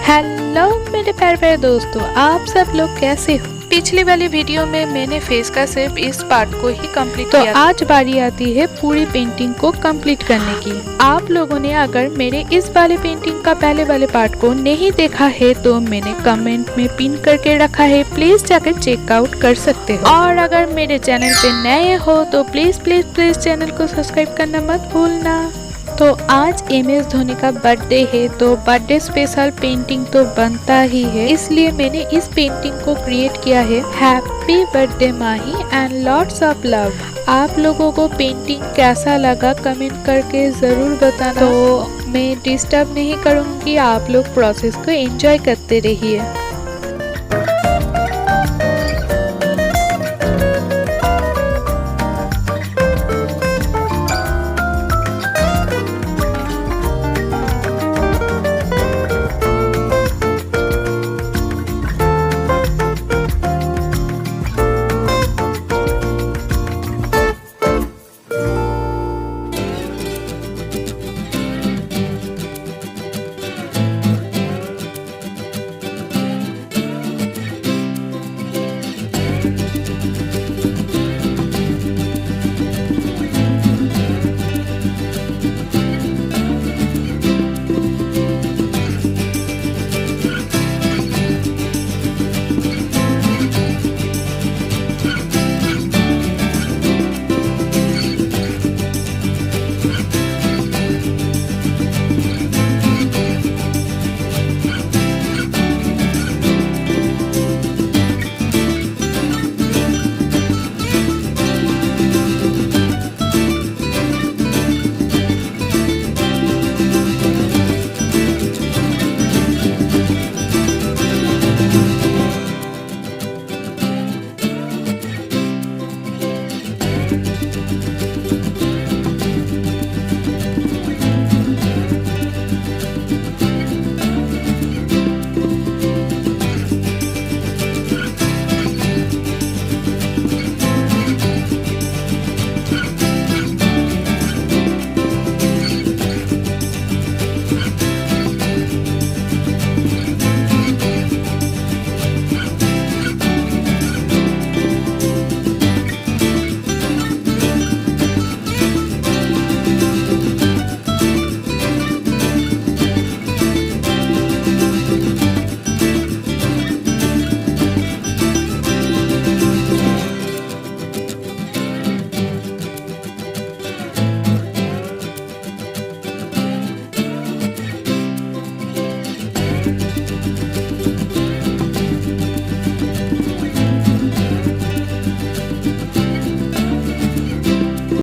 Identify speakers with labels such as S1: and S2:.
S1: Hello मेरे प्यारे प्यारे दोस्तों, आप सब लोग कैसे हो। पिछली वाली वीडियो में मैंने फेस का सिर्फ इस पार्ट को ही कंप्लीट किया, तो आज बारी आती है पूरी पेंटिंग को कंप्लीट करने की। आप लोगों ने अगर मेरे इस वाले पेंटिंग का पहले वाले पार्ट को नहीं देखा है तो मैंने कमेंट में पिन करके रखा है, प्लीज जाकर चेकआउट कर सकते हो। और अगर मेरे चैनल पे नए हो तो प्लीज प्लीज प्लीज चैनल को सब्सक्राइब करना मत भूलना। तो आज एमएस धोनी का बर्थडे है, तो बर्थडे स्पेशल पेंटिंग तो बनता ही है, इसलिए मैंने इस पेंटिंग को क्रिएट किया है। Happy birthday Mahi and lots of love. आप लोगों को पेंटिंग कैसा लगा कमेंट करके जरूर बताना। तो मैं डिस्टर्ब नहीं करूँगी, आप लोग प्रोसेस को एंजॉय करते रहिए।